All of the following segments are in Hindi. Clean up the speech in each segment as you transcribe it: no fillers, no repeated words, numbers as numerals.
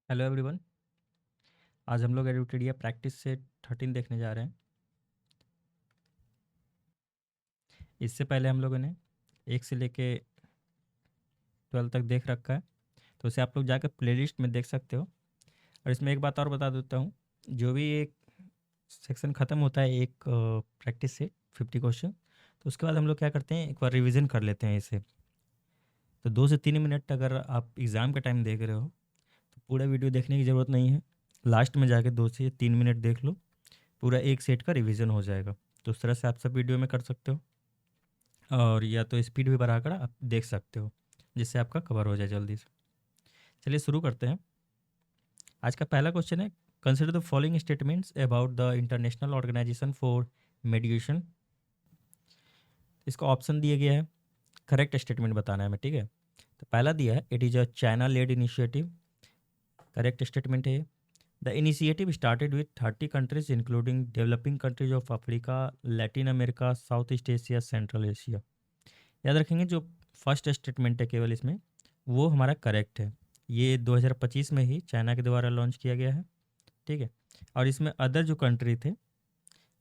Hello everyone. आज हम लोग एडुटेरिया प्रैक्टिस से 13 देखने जा रहे हैं। इससे पहले हम लोगों ने 1 से लेके 12 तक देख रखा है, तो उसे आप लोग जाकर प्लेलिस्ट में देख सकते हो। और इसमें एक बात और बता देता हूँ, जो भी एक सेक्शन ख़त्म होता है एक प्रैक्टिस से 50 क्वेश्चन, तो उसके बाद हम लोग क्या करते हैं, एक बार रिवीजन कर लेते हैं इसे। तो 2 से 3 मिनट अगर आप एग्ज़ाम का टाइम देख रहे हो तो पूरा वीडियो देखने की ज़रूरत नहीं है, लास्ट में जाके 2 से 3 मिनट देख लो, पूरा एक सेट का रिवीजन हो जाएगा। तो उस तरह से आप सब वीडियो में कर सकते हो, और या तो स्पीड भी बढ़ाकर आप देख सकते हो, जिससे आपका कवर हो जाए जल्दी से। चलिए शुरू करते हैं। आज का पहला क्वेश्चन है, consider the following statements about the international organisation for mediation. इसका ऑप्शन दिया गया है, करेक्ट स्टेटमेंट बताना है हमें, ठीक है। तो पहला दिया है, it is a China led initiative. Correct statement है। The initiative started with 30 countries including developing countries of Africa, Latin America, South East Asia, Central Asia. याद रखेंगे जो फर्स्ट स्टेटमेंट है केवल इसमें, वो हमारा करेक्ट है। ये 2025 में ही चाइना के द्वारा लॉन्च किया गया है, ठीक है। और इसमें अदर जो कंट्री थे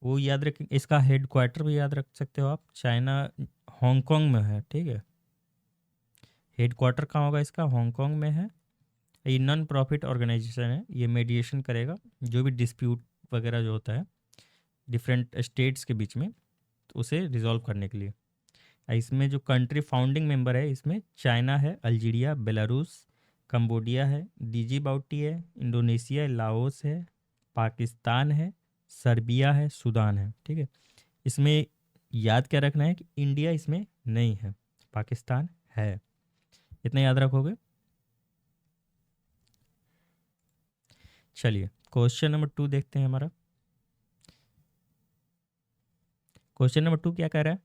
वो याद रखें, इसका हेड क्वार्टर भी याद रख सकते हो आप, चाइना हांगकांग में है, ठीक है। हेड क्वार्टर कहाँ होगा इसका, हांगकांग में है। ये नॉन प्रॉफिट ऑर्गेनाइजेशन है, ये मेडिएशन करेगा जो भी डिस्प्यूट वगैरह जो होता है डिफरेंट स्टेट्स के बीच में, तो उसे रिजॉल्व करने के लिए। इसमें जो कंट्री फाउंडिंग मेंबर है, इसमें चाइना है, अल्जीरिया, बेलारूस, कंबोडिया है, डिजिबाउटी है, इंडोनेशिया है, लाओस है, पाकिस्तान है, सर्बिया है, सूडान है, ठीक है। इसमें याद क्या रखना है कि इंडिया इसमें नहीं है, पाकिस्तान है, इतना याद रखोगे। चलिए क्वेश्चन नंबर 2 देखते हैं हमारा। क्वेश्चन नंबर 2 क्या कह रहा है,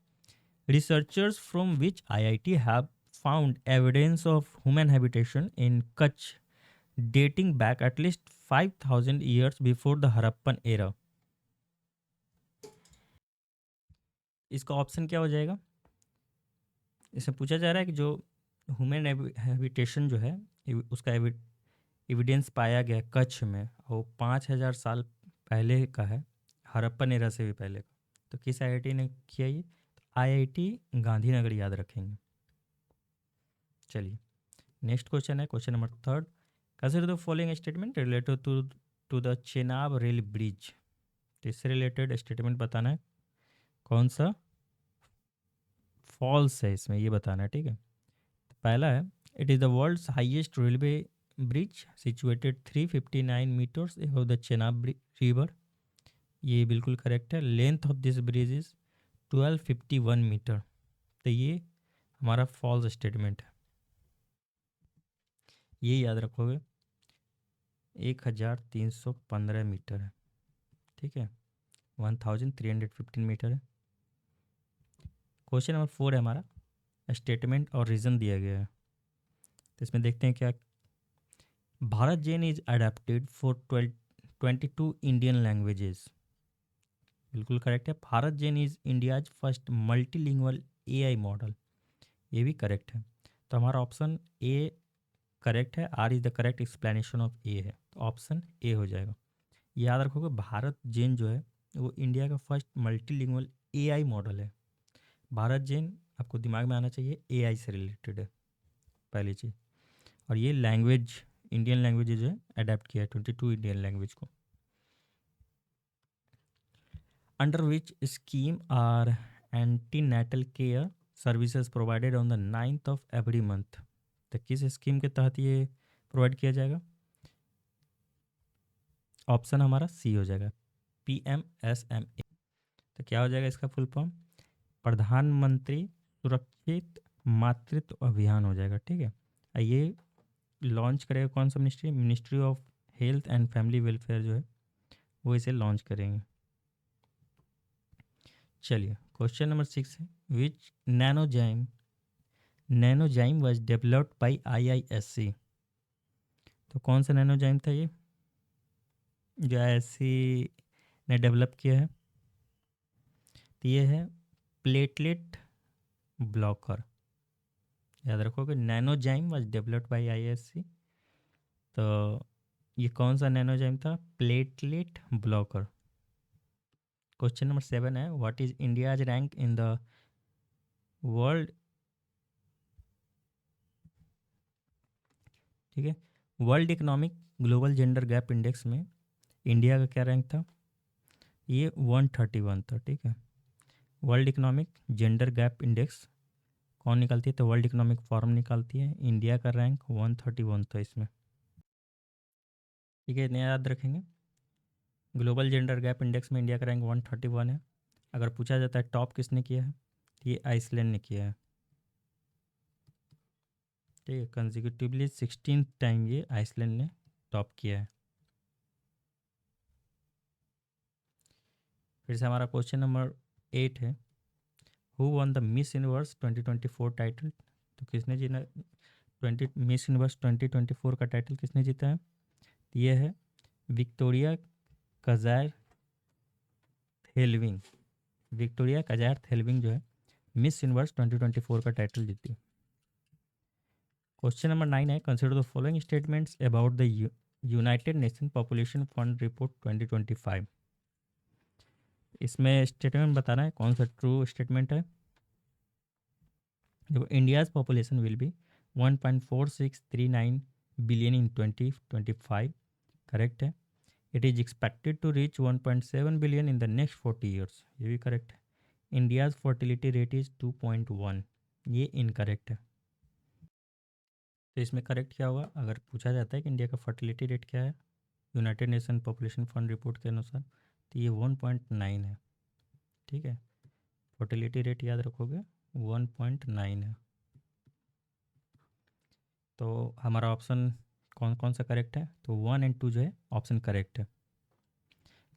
researchers from which IIT have found evidence of human habitation in Kutch dating back at least 5000 years before the Harappan era। इसका ऑप्शन क्या हो जाएगा, इसमें पूछा जा रहा है कि जो ह्यूमन हैबिटेशन जो है उसका एविडेंस पाया गया कच्छ में, वो 5000 साल पहले का है, हड़प्पन एरा से भी पहले का। तो किस आईआईटी ने किया ये, तो आईआईटी गांधीनगर याद रखेंगे। चलिए नेक्स्ट क्वेश्चन है, question number 3। Consider the following statement related to the Chenab rail bridge. तो इससे रिलेटेड स्टेटमेंट बताना है, कौन सा फॉल्स है इसमें ये बताना है, ठीक है। तो पहला है, it is the world's highest railway bridge situated 359 metres above the Chenab river. ये बिल्कुल करेक्ट है। Length of this bridge is 1251 metre. तो ये हमारा फॉल्स स्टेटमेंट है, ये याद रखोगे। 1315 मीटर है, ठीक है, 1315 मीटर है। क्वेश्चन नंबर 4 है हमारा, स्टेटमेंट और रीज़न दिया गया है। तो इसमें देखते हैं क्या, Bharat Gen is adapted for 22 Indian languages. बिल्कुल करेक्ट है। Bharat Gen is India's first multilingual AI model, ये भी करेक्ट है। तो हमारा ऑप्शन ए करेक्ट है, R is the correct explanation of A है, तो ऑप्शन ए हो जाएगा। याद रखोगे भारत जैन जो है वो इंडिया का फर्स्ट मल्टीलिंगुअल एआई मॉडल है। भारत जैन आपको दिमाग में आना चाहिए, एआई से रिलेटेड है पहली चीज़। और ये लैंग्वेज इंडियन लैंग्वेज जो है अडेप्ट किया है 22 इंडियन लैंग्वेज को। Under which scheme are antenatal care services provided on the 9th of every month. तो किस स्कीम के तहत ये प्रोवाइड किया जाएगा, ऑप्शन हमारा सी हो जाएगा, PMSMA। तो क्या हो जाएगा इसका फुल फॉर्म, प्रधानमंत्री सुरक्षित मातृत्व अभियान हो जाएगा, ठीक है। ये लॉन्च करेगा कौन सा ministry, ministry of health and family welfare जो है वो इसे लॉन्च करेंगे। चलिए क्वेश्चन नंबर 6 है, विच नैनोजाइम वाज डेवलप्ड बाय IISc। तो कौन सा नैनोजाइम था ये जो IISc ने डेवलप किया है, तो ये है प्लेटलेट ब्लॉकर। याद रखोगे, नैनोजाइम वाज डेवलप्ड बाय IISc। तो ये कौन सा नैनोजाइम था? Platelet blocker. क्वेश्चन नंबर 7 है, what is India's rank in the world, ठीक है, world economic global gender gap index में इंडिया का क्या रैंक था? ये 131 था, ठीक है। World economic gender gap index कौन निकालती है? तो वर्ल्ड इकोनॉमिक फोरम निकालती है। इंडिया का रैंक 131 था इसमें, ठीक है, इतने याद रखेंगे। ग्लोबल जेंडर गैप इंडेक्स में इंडिया का रैंक 131 है। अगर पूछा जाता है टॉप किसने किया है, तो ये आइसलैंड ने किया है, ठीक है। कंसेक्यूटिवली 16 टाइम ये आइसलैंड ने टॉप किया है। फिर से हमारा क्वेश्चन नंबर 8 है, who one the miss universe 2024 title, तो किसने जीना 20 मिस यूनिवर्स 2024 का टाइटल किसने जीता है? तो ये है विक्टोरिया कजायर थेलविंग। विक्टोरिया कजायर थेलविंग जो है मिस यूनिवर्स 2024 का टाइटल जीती। क्वेश्चन नंबर 9 है, consider the following statements about the United nation population fund report 2025। इसमें स्टेटमेंट बताना है कौन सा ट्रू स्टेटमेंट है। देखो, India's population will be 1.4639 billion in 2025, correct है। It is expected to reach 1.7 billion in the next 40 years, ये भी करेक्ट है। इंडियाज़ फर्टिलिटी रेट इज़ 2.1, ये इनकरेक्ट है। तो इसमें करेक्ट क्या होगा? अगर पूछा जाता है कि इंडिया का फर्टिलिटी रेट क्या है united nation population fund report के अनुसार, तो ये 1.9 है, ठीक है। फर्टिलिटी रेट याद रखोगे 1.9 है। तो हमारा ऑप्शन कौन कौन सा करेक्ट है? तो 1 एंड 2 जो है ऑप्शन करेक्ट है।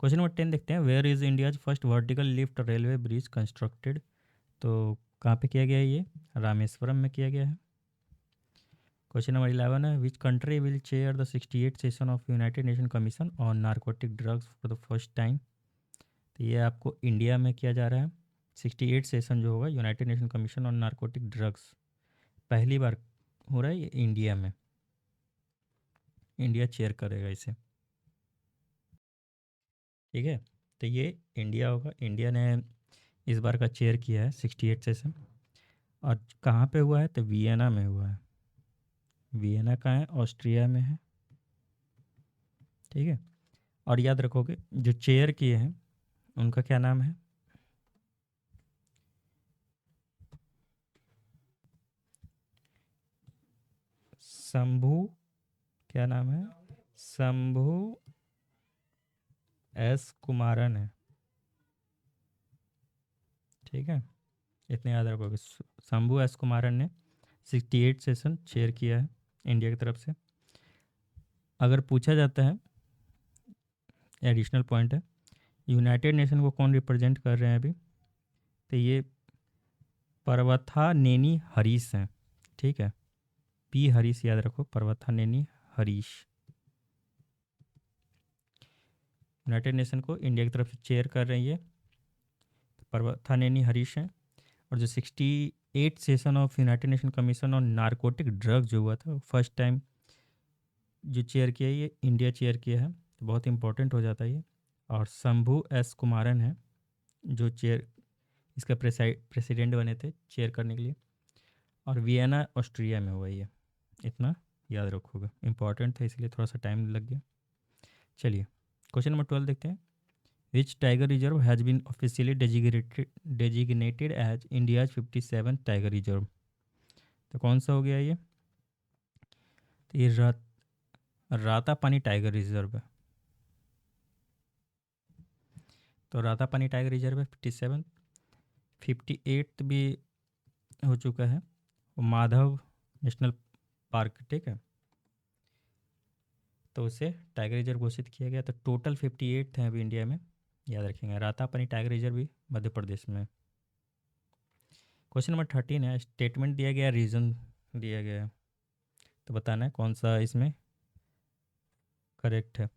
क्वेश्चन नंबर 10 देखते हैं, where is India's first vertical lift railway bridge constructed, तो कहाँ पे किया गया है? ये रामेश्वरम में किया गया है। क्वेश्चन नंबर 11 है, which country will chair the 68 session of United nation commission on narcotic drugs for the first time, तो ये आपको इंडिया में किया जा रहा है। 68 सेशन जो होगा United nation commission on narcotic drugs, पहली बार हो रहा है ये इंडिया में, इंडिया चेयर करेगा इसे, ठीक है। तो ये इंडिया होगा, इंडिया ने इस बार का चेयर किया है 68 सेशन। और कहाँ पे हुआ है? तो वियना में हुआ है। वियना कहाँ है? ऑस्ट्रिया में है, ठीक है। और याद रखोगे जो चेयर किए हैं उनका क्या नाम है? शंभू, क्या नाम है? शंभू एस कुमारन है, ठीक है, इतने याद रखोगे। शंभू एस कुमारन ने 68 सेशन चेयर किया है इंडिया की तरफ से। अगर पूछा जाता है, एडिशनल पॉइंट है, यूनाइटेड नेशन को कौन रिप्रेजेंट कर रहे हैं अभी, तो ये पर्वथा नेनी हरीश हैं, ठीक है। पी हरीश याद रखो, पर्वथा नेनी हरीश यूनाइटेड नेशन को इंडिया की तरफ से चेयर कर रही है, पर्वथा नेनी हरीश हैं। और जो 68 session of United nation commission on narcotic drug जो हुआ था फर्स्ट टाइम जो चेयर किया है, ये इंडिया चेयर किया है, तो बहुत इंपॉर्टेंट हो जाता है ये। और शंभू एस कुमारन है जो चेयर इसका प्रेसिडेंट बने थे चेयर करने के लिए। और वियना ऑस्ट्रिया में हुआ ये, इतना याद रखोगे, इंपॉर्टेंट था इसलिए थोड़ा सा टाइम लग गया। चलिए क्वेश्चन नंबर 12 देखते हैं, which tiger reserve has been officially designated as India's 57 tiger reserve, तो कौन सा हो गया ये? तो ये रातापानी टाइगर रिजर्व है। तो रातापानी टाइगर रिजर्व है 57। 58 भी हो चुका है माधव नेशनल पार्क, ठीक है, तो उसे टाइगर रिजर्व घोषित किया गया। तो टोटल 58 हैं अभी इंडिया में, याद रखेंगे। रातापानी टाइगर रिजर्व भी मध्य प्रदेश में। क्वेश्चन नंबर 13 है, स्टेटमेंट दिया गया, रीजन दिया गया है, तो बताना है कौन सा इसमें करेक्ट है।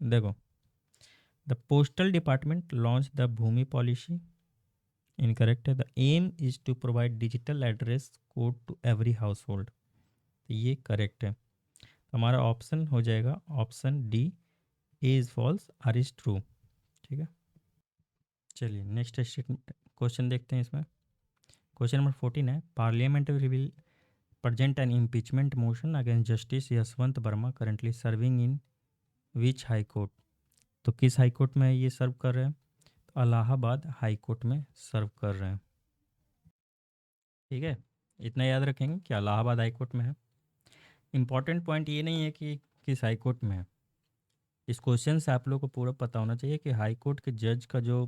देखो, the postal department launch the Bhumi policy, incorrect है। The aim is to provide digital address code to every household, तो ये करेक्ट है। हमारा ऑप्शन हो जाएगा option D, A is false, R is true. ठीक है, चलिए नेक्स्ट स्टेटमेंट क्वेश्चन देखते हैं इसमें। क्वेश्चन नंबर 14 है, parliament will present an impeachment motion against Justice Yashwant Verma currently serving in which high court. तो किस हाई कोर्ट में ये सर्व कर रहे हैं? तो इलाहाबाद हाई कोर्ट में सर्व कर रहे हैं। ठीक है, इतना याद रखेंगे कि इलाहाबाद हाई कोर्ट में है। इम्पॉर्टेंट पॉइंट ये नहीं है कि किस हाई कोर्ट में है, इस क्वेश्चन से आप लोग को पूरा पता होना चाहिए कि हाई कोर्ट के जज का जो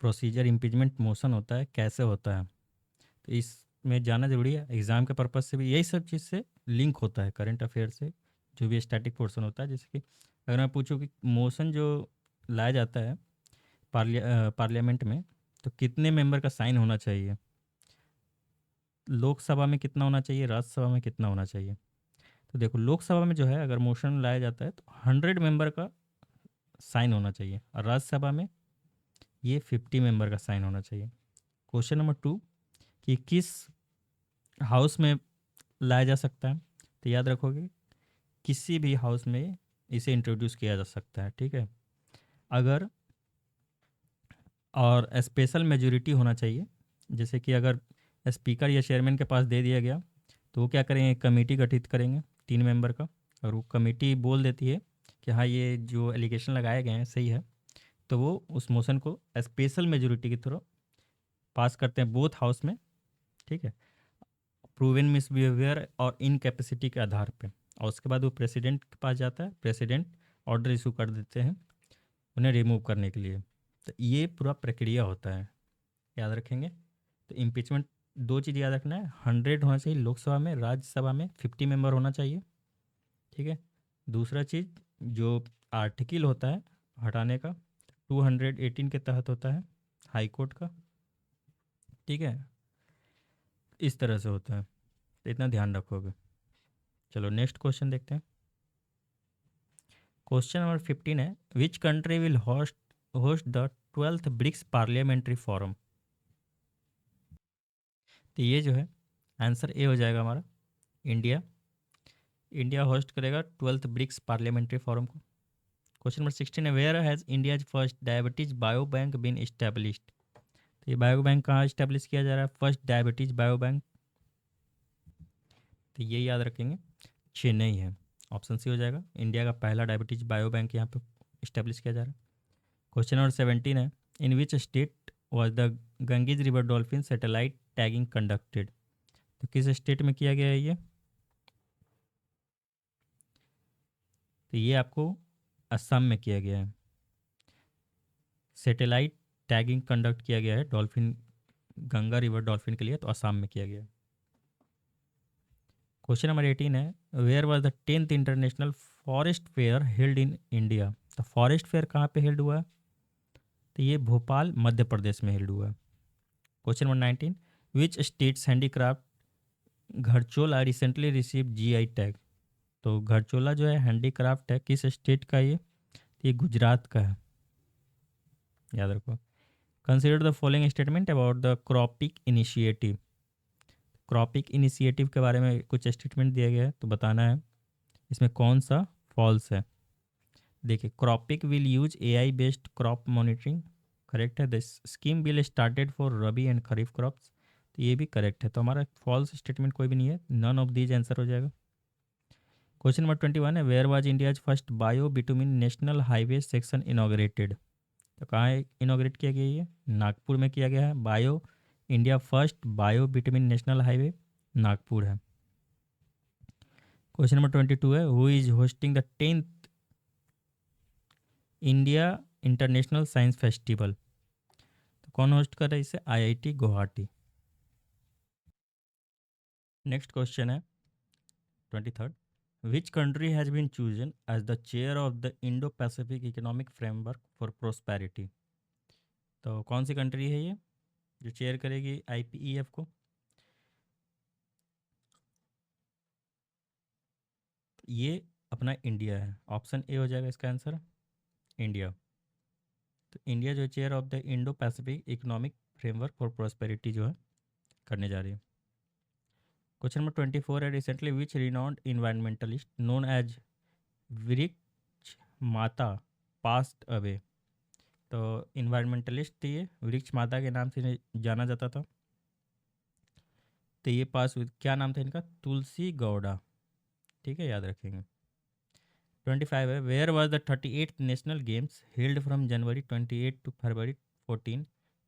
प्रोसीजर इम्पीचमेंट मोशन होता है कैसे होता है। तो इसमें जाना ज़रूरी है, एग्ज़ाम के पर्पज़ से भी यही सब चीज़ से लिंक होता है, करंट अफेयर से जो भी स्टैटिक पोर्शन होता है। जैसे कि अगर मैं पूछूँ कि मोशन जो लाया जाता है पार्लियामेंट में, तो कितने मेंबर का साइन होना चाहिए, लोकसभा में कितना होना चाहिए, राज्यसभा में कितना होना चाहिए। तो देखो लोकसभा में जो है अगर मोशन लाया जाता है तो 100 मेंबर का साइन होना चाहिए, और राज्यसभा में ये 50 मेंबर का साइन होना चाहिए। क्वेश्चन नंबर 2 कि किस हाउस में लाया जा सकता है, तो याद रखोगे किसी भी हाउस में इसे इंट्रोड्यूस किया जा सकता है। ठीक है, अगर और स्पेशल मेजोरिटी होना चाहिए, जैसे कि अगर स्पीकर या चेयरमैन के पास दे दिया गया तो वो क्या करेंगे, कमेटी गठित करेंगे 3 मेंबर का, और वो कमेटी बोल देती है कि हाँ ये जो एलिगेशन लगाए गए हैं सही है, तो वो उस मोशन को स्पेशल मेजोरिटी के थ्रू पास करते हैं बोथ हाउस में। ठीक है, प्रूवन मिसबिहेवियर और इनकैपेसिटी के आधार पे, और उसके बाद वो प्रेसिडेंट के पास जाता है, प्रेसिडेंट ऑर्डर इशू कर देते हैं उन्हें रिमूव करने के लिए। तो ये पूरा प्रक्रिया होता है, याद रखेंगे। तो इम्पीचमेंट 2 चीज़ याद रखना है, 100 होना चाहिए लोकसभा में, राज्यसभा में 50 मेंबर होना चाहिए। ठीक है, दूसरा चीज़ जो आर्टिकल होता है हटाने का 218 के तहत होता है हाई कोर्ट का। ठीक है, इस तरह से होता है, तो इतना ध्यान रखोगे। चलो नेक्स्ट क्वेश्चन देखते हैं। क्वेश्चन नंबर 15 है, which country will host the 12th BRICS parliamentary forum. तो ये जो है आंसर ए हो जाएगा हमारा, इंडिया। इंडिया होस्ट करेगा 12th ब्रिक्स पार्लियामेंट्री फोरम को। क्वेश्चन नंबर 16 है, where has India's first diabetes bio bank been established. तो ये बायो बैंक कहाँ इस्टेब्लिश किया जा रहा है, फर्स्ट डायबिटीज बायो बैंक, तो ये याद रखेंगे चेन्नई है, ऑप्शन सी हो जाएगा। इंडिया का पहला डायबिटीज बायो बैंक यहाँ पे इस्टेब्लिश किया जा रहा है। क्वेश्चन नंबर 17 है, in which state was the Ganges river dolphin satellite tagging conducted. तो किस स्टेट में किया गया है ये, तो ये आपको असम में किया गया है, सैटेलाइट टैगिंग कंडक्ट किया गया है डॉल्फिन, गंगा रिवर डॉल्फिन के लिए, तो असम में किया गया है। क्वेश्चन नंबर 18 है, where was the 10th international forest fair held in India. तो फॉरेस्ट फेयर कहाँ पे हेल्ड हुआ है, तो ये भोपाल मध्य प्रदेश में हेल्ड हुआ है। Question number 19, which states handicraft Gharchola recently receive GI tag. तो घरचोला जो है हैंडीक्राफ्ट है, किस स्टेट का ये गुजरात का है, याद रखो। Consider the following statement about the CROPIC initiative. CROPIC initiative के बारे में कुछ स्टेटमेंट दिया गया है, तो बताना है इसमें कौन सा फॉल्स है। देखिए, CROPIC will use AI based crop monitoring, correct है। The scheme will started for rabi and kharif crops, तो ये भी करेक्ट है। तो हमारा फॉल्स स्टेटमेंट कोई भी नहीं है, नन ऑफ दीज आंसर हो जाएगा। क्वेश्चन नंबर 21 है, where was India's first bio bitumen national highway section inaugurated. तो कहाँ इनॉग्रेट किया गया, ये नागपुर में किया गया है। Bio India first bio bitumen national highway Nagpur है। क्वेश्चन नंबर 22 है, who is hosting the 10th India international science festival. तो कौन होस्ट कर रहा है इसे, आईआईटी गुवाहाटी। नेक्स्ट क्वेश्चन है 23rd, which country has been chosen as the chair of the Indo Pacific economic framework for prosperity. तो कौन सी कंट्री है ये जो चेयर करेगी आईपीईएफ को, ये अपना इंडिया है, ऑप्शन ए हो जाएगा इसका आंसर, इंडिया। तो इंडिया जो chair of the Indo Pacific economic framework for prosperity जो है करने जा रही है। क्वेश्चन नंबर 24 है, recently which renowned environmentalist known as Vriksha Mata passed away. तो इन्वायरमेंटलिस्ट थी ये, वृक्ष माता के नाम से इन्हें जाना जाता था। तो ये पास हुई, क्या नाम था इनका? तुलसी गौड़ा। ठीक है, याद रखेंगे। 25 है, where was the 38th national games held from January 28 to February 14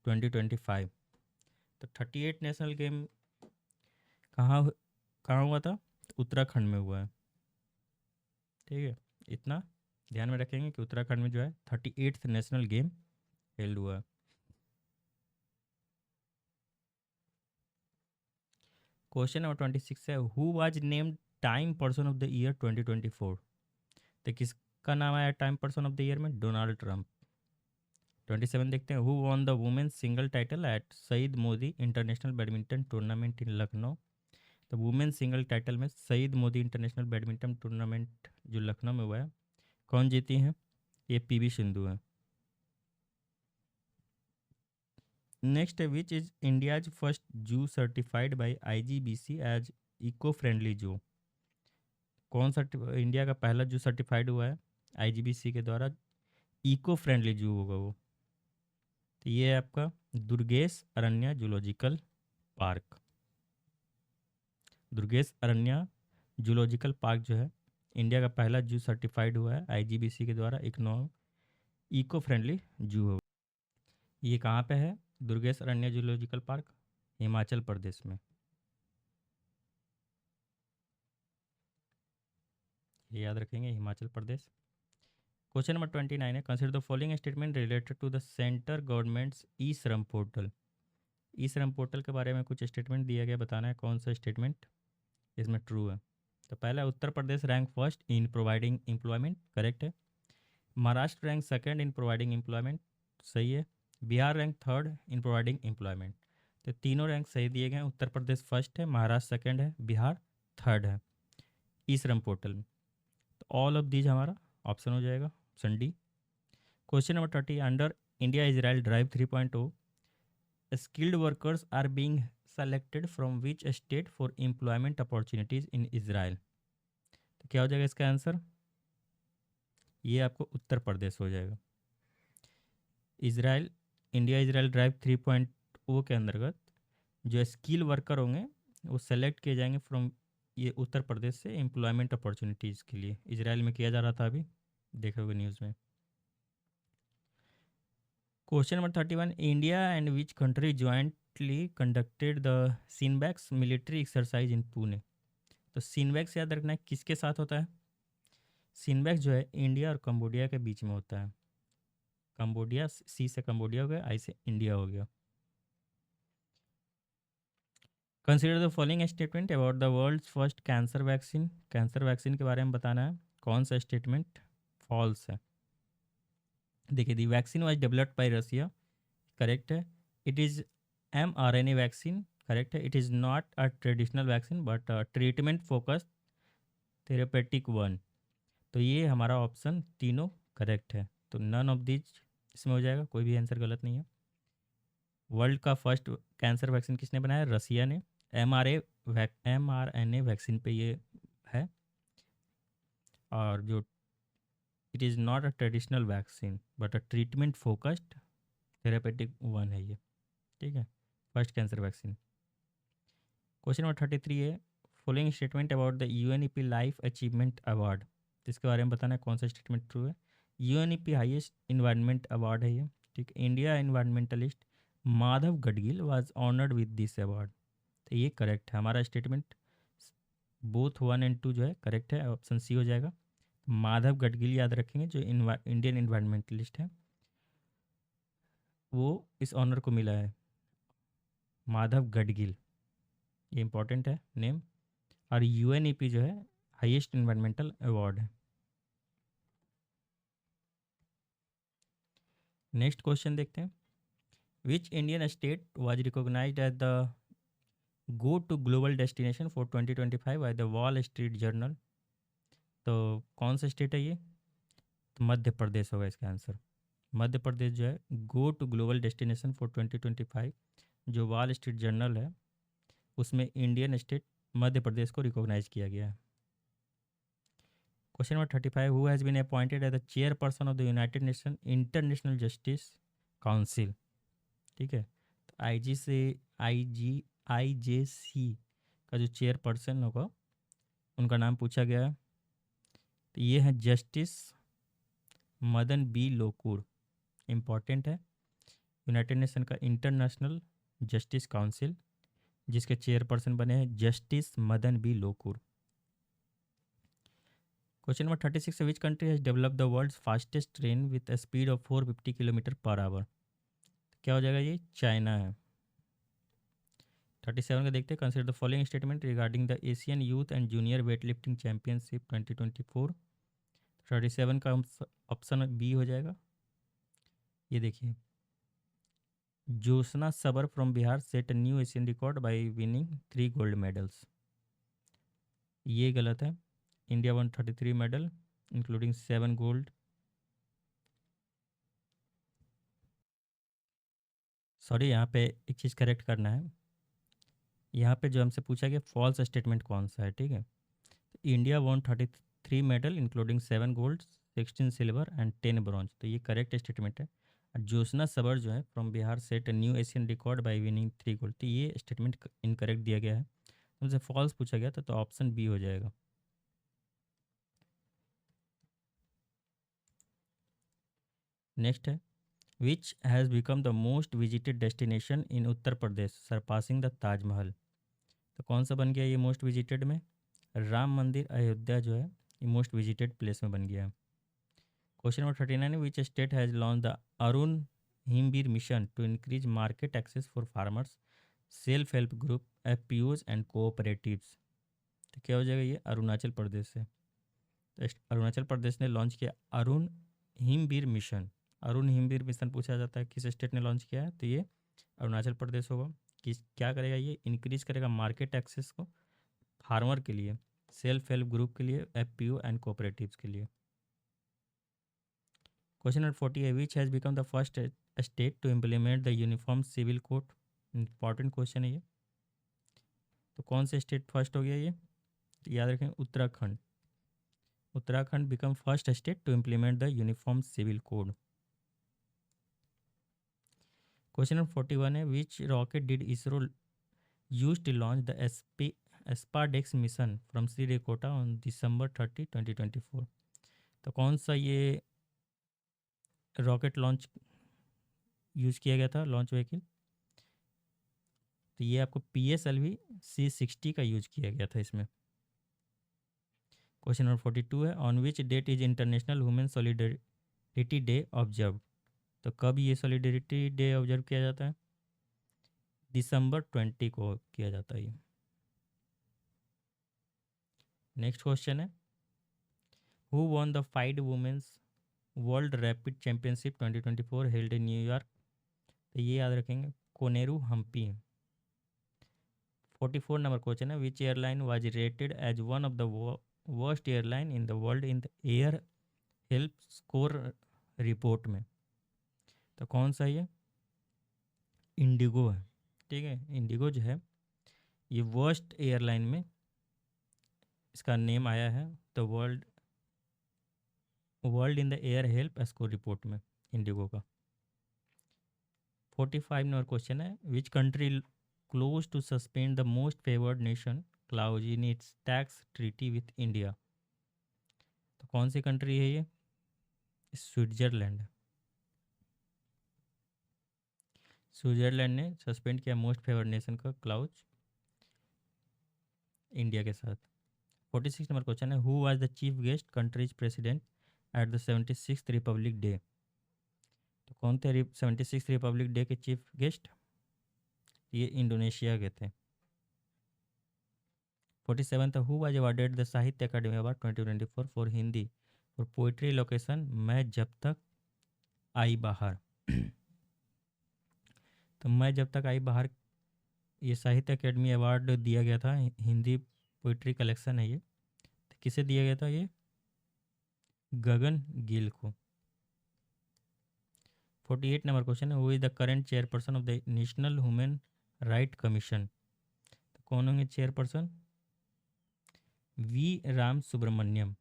2025। तो 38 नेशनल गेम कहाँ कहाँ हुआ था? तो उत्तराखंड में हुआ है। ठीक है, इतना ध्यान में रखेंगे कि उत्तराखंड में जो है 38th नेशनल गेम हेल्ड हुआ है। क्वेश्चन नंबर 26 है, who was named Time person of the year 2024। तो किसका नाम आया Time person of the year में? Donald Trump. 27 देखते हैं, who won the women's single title at Syed Modi international badminton tournament in Lucknow. तो वुमेन्स सिंगल टाइटल में Syed Modi international badminton tournament जो लखनऊ में हुआ है, कौन जीती हैं? ये पीवी सिंधु है। नेक्स्ट है, which is India's first zoo certified by IGBC as eco friendly zoo. कौन सा इंडिया का पहला जू सर्टिफाइड हुआ है आईजीबीसी के द्वारा इको फ्रेंडली जू होगा वो? तो ये है आपका Durgesh अरण्या zoological park. Durgesh अरण्या zoological park जो है इंडिया का पहला जू सर्टिफाइड हुआ है आईजीबीसी के द्वारा इको फ्रेंडली जू होगा। ये कहाँ पे है दुर्गेश अरण्या जूलॉजिकल पार्क? हिमाचल प्रदेश में। ये याद रखेंगे, हिमाचल प्रदेश। क्वेश्चन नंबर 29 है, consider the following statement related to the centre government's E Shram portal. E Shram portal के बारे में कुछ स्टेटमेंट दिया गया, बताना है कौन सा स्टेटमेंट इसमें ट्रू है। तो पहला, Uttar Pradesh rank first in providing employment, correct है। Maharashtra rank second in providing employment, सही है। Bihar rank third in providing employment. तो तीनों रैंक सही दिए गए हैं। उत्तर प्रदेश फर्स्ट है, महाराष्ट्र सेकंड है, बिहार थर्ड है ई श्रम पोर्टल में। तो ऑल ऑफ दीज हमारा ऑप्शन हो जाएगा, option D. Question number 30, under India Israel drive 3.0 skilled workers are being selected from which state for employment opportunities in Israel। तो क्या हो जाएगा इसका आंसर? ये आपको उत्तर प्रदेश हो जाएगा। इजराइल इंडिया इजराइल ड्राइव 3.0 के अंतर्गत जो स्किल वर्कर होंगे वो सेलेक्ट किए जाएंगे फ्रॉम ये उत्तर प्रदेश से एम्प्लॉयमेंट अपॉर्चुनिटीज़ के लिए। इजराइल में किया जा रहा था, अभी देखा होगा न्यूज़ में। Question number 31, India and which country jointly conducted the CINBAX military exercise in Pune. तो सिनबैक्स याद रखना है किसके साथ होता है? सिनबैक्स जो है इंडिया और कंबोडिया के बीच में होता है। कंबोडिया, सी से कंबोडिया हो गया, आई से इंडिया हो गया। Consider the following statement about the world's first cancer vaccine. Cancer vaccine के बारे में बताना है, कौन सा स्टेटमेंट फॉल्स है? देखिए, the vaccine was developed by Russia, correct है। It is mRNA vaccine, correct है। It is not a traditional vaccine but treatment focused therapeutic one. तो ये हमारा ऑप्शन तीनों करेक्ट है। तो नन ऑफ दिज इसमें हो जाएगा, कोई भी आंसर गलत नहीं है। वर्ल्ड का फर्स्ट कैंसर वैक्सीन किसने बनाया? रसिया ने। mRNA वैक्सीन पे ये है। और जो it is not a traditional vaccine but a treatment focused therapeutic one है ये, ठीक है, first cancer vaccine. Question number 33 है, following statement about the UNEP life achievement award. इसके बारे में बताना है कौन सा स्टेटमेंट ट्रू है। यूएनईपी हाईएस्ट इन्वायरमेंट अवार्ड है ये, ठीक। India environmentalist Madhav Gadgil was honoured with this award. तो ये करेक्ट है, हमारा स्टेटमेंट बोथ 1 एंड 2 जो है करेक्ट है, ऑप्शन सी हो जाएगा। माधव गडगिल याद रखेंगे, जो इंडियन इन्वायरमेंटलिस्ट हैं, वो इस ऑनर को मिला है, माधव गडगिल, ये इंपॉर्टेंट है नेम। और यूएनईपी जो है हाईएस्ट इन्वायरमेंटल अवार्ड है। नेक्स्ट क्वेश्चन देखते हैं, which Indian state was recognised as the go to global destination for 2025 by the wall Street Journal. तो कौन सा स्टेट है ये? तो मध्य प्रदेश होगा इसका आंसर। मध्य प्रदेश जो है go to global destination for 2025 जो वॉल स्ट्रीट जर्नल है उसमें इंडियन स्टेट मध्य प्रदेश को रिकॉग्नाइज किया गया है। Question number 35, who has been appointed as the chairperson of the United Nation international justice council. ठीक है, तो IJC का जो चेयरपर्सन होगा उनका नाम पूछा गया है। तो ये है justice Madan B Lokur, important है। यूनाइटेड नेशन का इंटरनेशनल जस्टिस काउंसिल जिसके चेयरपर्सन बने हैं justice Madan B Lokur. Question number 36, which country has developed the world's fastest train with a speed of 450 kilometre per hour. क्या हो जाएगा, ये चाइना है। 37 का देखते हैं, consider the following statement regarding the Asian youth and junior weight lifting championship 2024। 37 का ऑप्शन बी हो जाएगा। ये देखिए, ज्योत्सना सबर from Bihar set a new Asian record by winning 3 gold medals. ये गलत है। India one 33 medal including 7 gold. Sorry, यहाँ पे एक चीज़ करेक्ट करना है। यहाँ पे जो हमसे पूछा गया फॉल्स स्टेटमेंट कौन सा है, ठीक है। India one 33 medal including 7 gold, 16 silver and 10 bronze, तो ये करेक्ट स्टेटमेंट है। और ज्योत्सना सबर जो है from Bihar set a new Asian record by winning 3 gold, तो ये स्टेटमेंट इनकरेक्ट दिया गया है। तुमसे फॉल्स पूछा गया था तो ऑप्शन बी हो जाएगा। नेक्स्ट है, which has become the most visited destination in Uttar Pradesh surpassing the Taj Mahal. तो कौन सा बन गया ये मोस्ट विजिटेड में, राम मंदिर अयोध्या जो है ये मोस्ट विजिटेड प्लेस में बन गया है। Question number 39, which state has launch the Arun Himveer mission to increase market access for farmers, self help group, FPOs and cooperatives. तो क्या हो जाएगा, ये अरुणाचल प्रदेश से। तो अरुणाचल प्रदेश ने लॉन्च किया अरुण हिमवीर मिशन। अरुण हिमवीर मिशन पूछा जाता है किस स्टेट ने लॉन्च किया है, तो ये अरुणाचल प्रदेश होगा। किस क्या करेगा, ये इंक्रीज करेगा मार्केट एक्सेस को फार्मर के लिए, सेल्फ हेल्प ग्रुप के लिए, FPO एंड कोऑपरेटिव्स के लिए। क्वेश्चन नंबर 40 है, which has become the first state to implement the uniform civil code. Important question है ये। तो कौन से स्टेट फर्स्ट हो गया ये, तो याद रखें Uttarakhand. Uttarakhand become first state to implement the uniform civil code. Question number 41 है, which rocket did ISRO use to launch the SpaDeX mission from Sriharikota on December 30, 2024। तो कौन सा ये रॉकेट लॉन्च यूज़ किया गया था, लॉन्च व्हीकल, तो ये आपको PSLV C60 का यूज किया गया था इसमें। क्वेश्चन नंबर 42 है, on which date is international women solidarity day observe. तो कब ये सॉलिडरिटी डे ऑब्जर्व किया जाता है, December 20 को किया जाता है ये। नेक्स्ट क्वेश्चन है, who won the 5 women's world rapid championship 2024 held in New York. तो ये याद रखेंगे, कोनेरू हम्पी। 44 नंबर क्वेश्चन है, which airline was rated as one of the worst airline in the world in the air help score report में। तो कौन सा ये, इंडिगो है। ठीक है, इंडिगो जो है ये वर्स्ट एयरलाइन में इसका नेम आया है, तो world in the air help score report में इंडिगो का। 45 नंबर क्वेश्चन है, which country close to suspend the most favoured nation clause in its tax treaty with India. तो कौन सी कंट्री है ये, स्विट्जरलैंड। स्विट्जरलैंड ने सस्पेंड किया मोस्ट फेवर्ड नेशन का क्लाउज इंडिया के साथ। 46 नंबर क्वेश्चन है, who was the chief guest country's president at the 76th republic day. तो कौन थे 76th रिपब्लिक डे के चीफ गेस्ट, ये इंडोनेशिया के थे। 47 था, who was awarded the Sahitya Akademi award 2024 for Hindi for poetry location मैं जब तक आई बाहर। तो मैं जब तक आई बाहर ये साहित्य अकेडमी अवार्ड दिया गया था, हिंदी पोइट्री कलेक्शन है ये। तो किसे दिया गया था ये, गगन गिल को। 48 नंबर क्वेश्चन है, who is the current chairperson of the national human right commission. तो कौन होंगे chairperson, V Ram Subramaniam.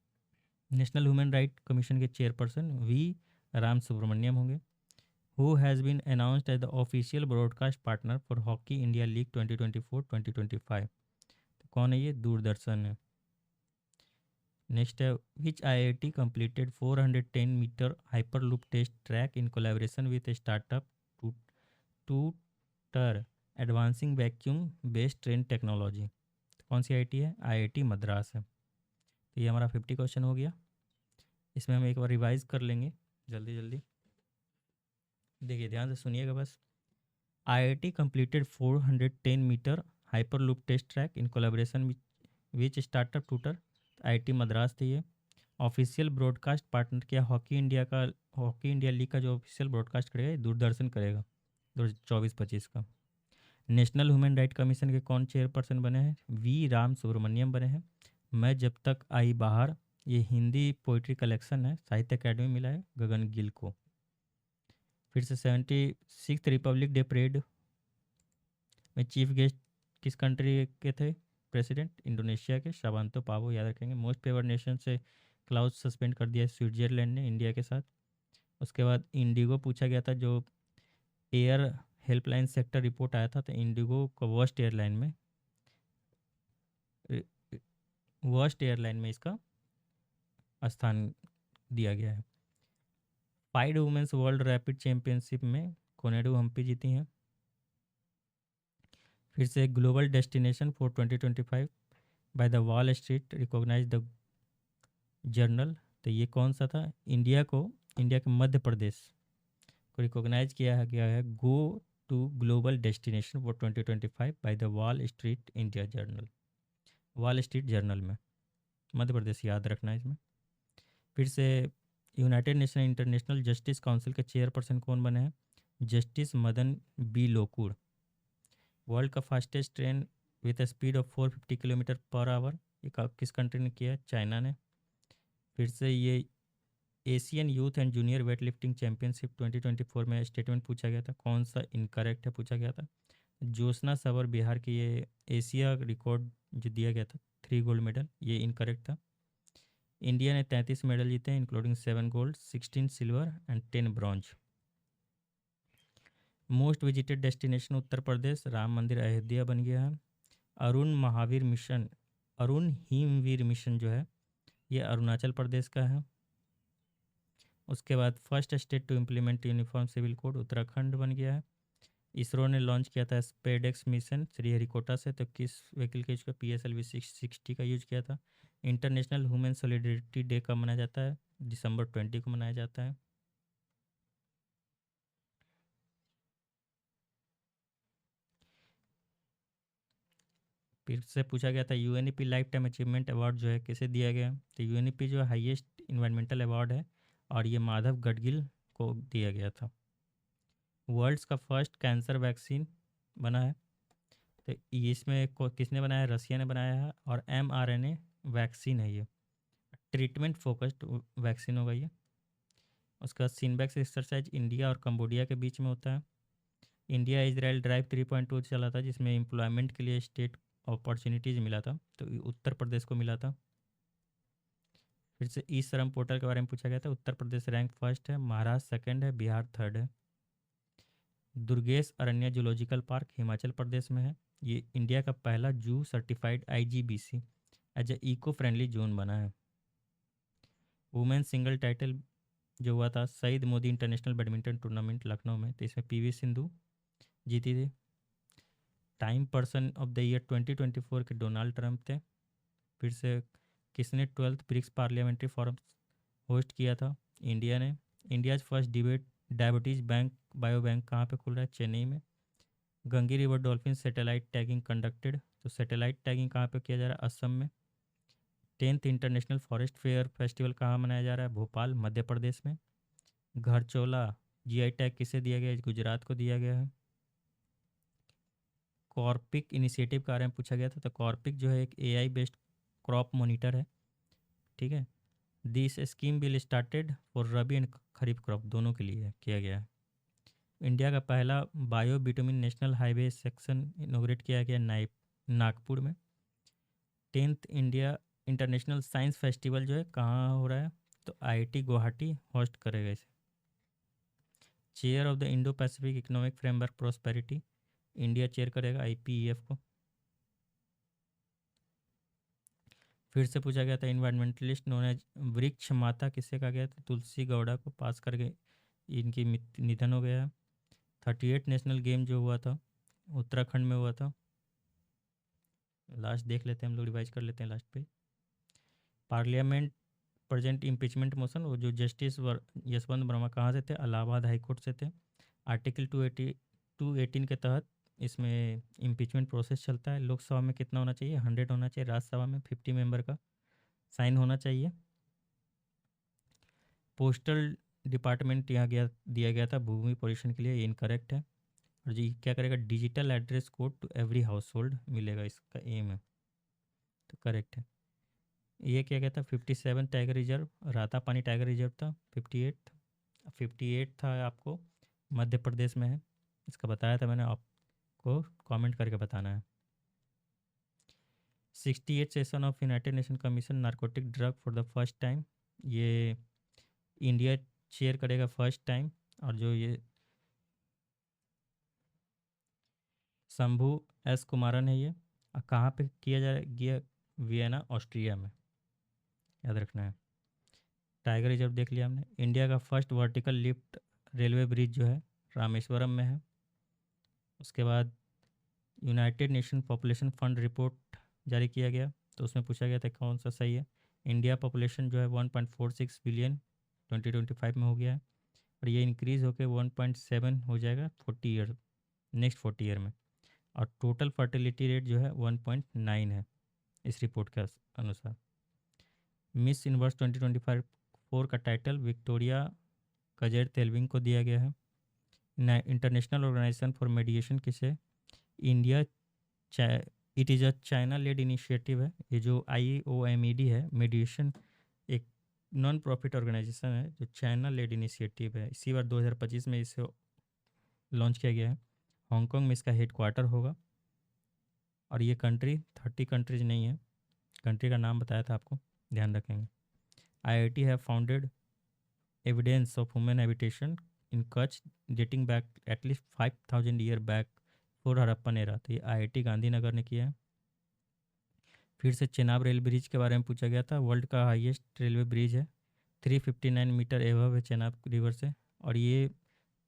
National human right commission के चेयरपर्सन वी राम सुब्रमण्यम होंगे। Who has been announced as the official broadcast partner for hockey India league 2024-2025। तो कौन है ये? दूरदर्शन है। नेक्स्ट है which IIT completed 410 metre hyperloop test track in collaboration with startup to टूटर advancing vacuum based train technology. कौन सी आईआईटी है? आईआईटी मद्रास है। तो ये हमारा 50 क्वेश्चन हो गया। इसमें हम एक बार रिवाइज कर लेंगे जल्दी जल्दी। देखिए ध्यान से सुनिएगा बस। IIT completed 410 metre hyperloop test track in collaboration which startup TuTr. IIT Madras थी ये। ऑफिशियल ब्रॉडकास्ट पार्टनर किया हॉकी इंडिया लीग का जो ऑफिशियल ब्रॉडकास्ट करेगा ये दूरदर्शन करेगा 2024-25 का। नेशनल ह्यूमन राइट कमीशन के कौन चेयरपर्सन बने हैं? वी राम सुब्रमण्यम बने हैं। मैं जब तक आई बाहर, ये हिंदी पोइट्री कलेक्शन है, साहित्य अकेडमी मिला है गगन गिल को। फिर से 76th रिपब्लिक डे परेड में चीफ गेस्ट किस कंट्री के थे? प्रेसिडेंट इंडोनेशिया के शाबांतो पावो, याद रखेंगे। मोस्ट फेवर्ड नेशन से क्लाउज सस्पेंड कर दिया स्विट्जरलैंड ने इंडिया के साथ। उसके बाद इंडिगो पूछा गया था, जो एयर हेल्पलाइन सेक्टर रिपोर्ट आया था, तो इंडिगो को वर्स्ट एयरलाइन में इसका स्थान दिया गया है। पाइड वुमेंस वर्ल्ड रैपिड चैंपियनशिप में कोनेडू हम्पी जीती हैं। फिर से global destination for 2025 by the wall street recognise the journal. तो ये कौन सा था? इंडिया के मध्य प्रदेश को रिकॉग्नाइज किया गया है go to global destination for 2025 by the wall Street India Journal. Wall Street Journal में मध्य प्रदेश याद रखना है इसमें। फिर से United Nation international justice Council के चेयरपर्सन कौन बने हैं? Justice Madan B Lokur. World का fastest train with speed of 450 kilometre per hour, ये किस कंट्री ने किया है? चाइना ने। फिर से ये Asian youth and junior weight lifting championship 2024 में स्टेटमेंट पूछा गया था, कौन सा इनकरेक्ट है पूछा गया था। ज्योत्सना सवर बिहार की ये एशिया रिकॉर्ड जो दिया गया था 3 गोल्ड मेडल, ये इनकरेक्ट था। इंडिया ने 33 मेडल जीते हैं including 7 gold, 16 silver and 10 bronze. Most visited destination Uttar Pradesh, Ram Mandir Ayodhya बन गया है। अरुण हिमवीर मिशन जो है ये अरुणाचल प्रदेश का है। उसके बाद first state to implement uniform civil code Uttarakhand बन गया है। इसरो ने लॉन्च किया था स्पेडेक्स मिशन श्रीहरिकोटा से, तो किस व्हीकल का यूज किया? PSLV 660 का यूज किया था। इंटरनेशनल ह्यूमन सॉलिडेरिटी डे कब मनाया जाता है? दिसंबर 20 को मनाया जाता है। फिर से पूछा गया था UNEP life time achievement award जो है किसे दिया गया? तो UNEP जो हाईएस्ट इन्वायरमेंटल अवार्ड है और ये माधव गडगिल को दिया गया था। वर्ल्ड्स का फर्स्ट कैंसर वैक्सीन बना है, तो इसमें किसने बनाया है? रसिया ने बनाया है और mRNA वैक्सीन है ये, ट्रीटमेंट फोकस्ड वैक्सीन होगा ये। उसका सिनबैक्स एक्सरसाइज इंडिया और कंबोडिया के बीच में होता है। इंडिया इजराइल ड्राइव 3.2 चला था जिसमें एम्प्लॉयमेंट के लिए स्टेट अपॉर्चुनिटीज़ मिला था, तो उत्तर प्रदेश को मिला था। फिर से ई श्रम पोर्टल के बारे में पूछा गया था। उत्तर प्रदेश रैंक फर्स्ट है, महाराष्ट्र सेकंड है, बिहार थर्ड है। दुर्गेश अरण्य जूलॉजिकल पार्क हिमाचल प्रदेश में है। ये इंडिया का पहला zoo certified IGBC as a eco friendly zone बना है। वुमेन सिंगल टाइटल जो हुआ था Syed Modi international badminton tournament Lucknow में, तो इसमें PV सिंधु जीती थी। Time person of the year 2024 के डोनाल्ड ट्रंप थे। फिर से किसने 12th BRICS parliamentary forum host किया था? इंडिया ने। India's first diabetes bank bio bank कहाँ पे खुल रहा है? चेन्नई में। Gangi river dolphin satellite tagging conducted, तो सैटेलाइट टैगिंग कहाँ पे किया जा रहा है? असम में। 10th international forest fair festival कहाँ मनाया जा रहा है? भोपाल मध्य प्रदेश में। घरचोला GI टैग किसे दिया गया है? गुजरात को दिया गया है। कॉर्पिक इनिशिएटिव के बारे में पूछा गया था, तो कॉर्पिक जो है एक AI बेस्ड क्रॉप मॉनिटर है, ठीक है। This scheme bill started for rabi and kharif crop दोनों के लिए किया गया है। इंडिया का पहला bio bitumen national highway section इनोग्रेट किया गया नागपुर में। 10th इंटरनेशनल साइंस फेस्टिवल जो है कहाँ हो रहा है, तो आईआईटी गुवाहाटी होस्ट करेगा इसे। Chair of the Indo Pacific economic framework prosperity, India chair करेगा आईपीईएफ को। फिर से पूछा गया था इन्वायरमेंटलिस्ट नोन एज वृक्ष माता किसे कहा गया था, तुलसी गौड़ा को, पास करके इनकी निधन हो गया है। 38 नेशनल गेम जो हुआ था उत्तराखंड में हुआ था। लास्ट देख लेते हैं हम लोग, रिवाइज कर लेते हैं लास्ट पे। पार्लियामेंट प्रेजेंट इम्पीचमेंट मोशन, वो जो जस्टिस यशवंत वर्मा कहाँ से थे, इलाहाबाद हाई कोर्ट से थे। आर्टिकल 218 के तहत इसमें इम्पीचमेंट प्रोसेस चलता है। लोकसभा में कितना होना चाहिए, 100 होना चाहिए। राज्यसभा में 50 मेंबर का साइन होना चाहिए। पोस्टल डिपार्टमेंट यहाँ दिया गया था भूमि पोजीशन के लिए, ये इनकरेक्ट है। और जी क्या करेगा, digital address code to every household मिलेगा, इसका एम है, तो करेक्ट है। ये क्या कहता है, 57 tiger reserve, Ratapani tiger reserve था। 58 था आपको मध्य प्रदेश में है, इसका बताया था मैंने, आपको कमेंट करके बताना है। 68 session of United nation commission narcotic drug for the first time, ये इंडिया चेयर करेगा फर्स्ट टाइम। और जो ये शंभू एस कुमारन है, ये कहाँ पे किया जाएगा, वियना ऑस्ट्रिया में, याद रखना है। टाइगर रिजर्व देख लिया हमने। इंडिया का first vertical lift railway bridge जो है रामेश्वरम में है। उसके बाद United nation population fund report जारी किया गया, तो उसमें पूछा गया था कौन सा सही है। इंडिया पॉपुलेशन जो है 1.46 बिलियन 2025 में हो गया है, और ये इंक्रीज़ होकर 1.7 हो जाएगा 40 ईयर, नेक्स्ट 40 ईयर में। और टोटल फर्टिलिटी रेट जो है 1.9 है इस रिपोर्ट के अनुसार। मिस यूनिवर्स 2024 का टाइटल विक्टोरिया कजेर तेलविंग को दिया गया है। इंटरनेशनल ऑर्गेनाइजेशन फॉर मेडिएशन किसे, India it is a China led initiative है। ये जो IOMED है, मेडिएशन एक नॉन प्रॉफिट ऑर्गेनाइजेशन है जो चाइना लेड इनिशिएटिव है। इसी बार 2025 में इसे लॉन्च किया गया है। हांगकांग में इसका हेड क्वार्टर होगा। और ये कंट्री 30 कंट्रीज नहीं है, कंट्री का नाम बताया था आपको, ध्यान रखेंगे। IIT है founded evidence of human habitation in Kutch dating back at least 5000 year back for Harappan era, तो ये IIT गांधीनगर ने किया है। फिर से चेनाब रेल ब्रिज के बारे में पूछा गया था। वर्ल्ड का हाईएस्ट रेलवे ब्रिज है, 359 मीटर एवब है चेनाब रिवर से, और ये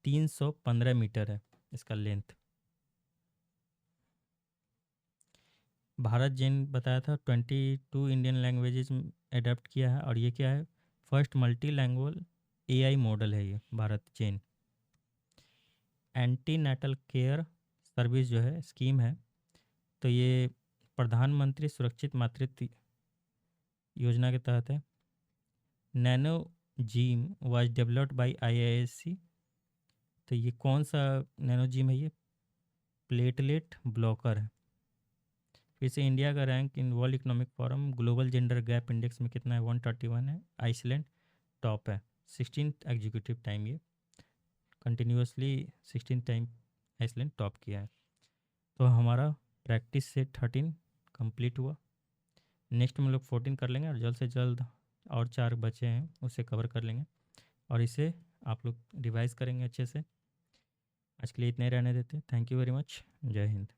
315 मीटर है इसका लेंथ। भारत जैन बताया था 22 इंडियन लैंग्वेजेस एडेप्ट किया है, और ये क्या है, first multi language AI model है ये Bharat Jain. Antenatal care service जो है स्कीम है, तो ये प्रधानमंत्री सुरक्षित मातृत्व योजना के तहत है। Nano gym was developed bye IISc, तो ये कौन सा नैनो जीम है, ये प्लेटलेट ब्लॉकर है। फिर से इंडिया का rank in world economic forum global gender gap index में कितना है, 131 है। आइसलैंड टॉप है, 16 एग्जीक्यूटिव टाइम ये कंटिन्यूसली 16 टाइम आइसलैंड टॉप किया है। तो हमारा प्रैक्टिस से 13 कंप्लीट हुआ। नेक्स्ट में लोग 14 कर लेंगे, और जल्द से जल्द और 4 बचे हैं उसे कवर कर लेंगे, और इसे आप लोग रिवाइज करेंगे अच्छे से। आज के लिए इतने ही रहने देते हैं। Thank you very much. जय हिंद।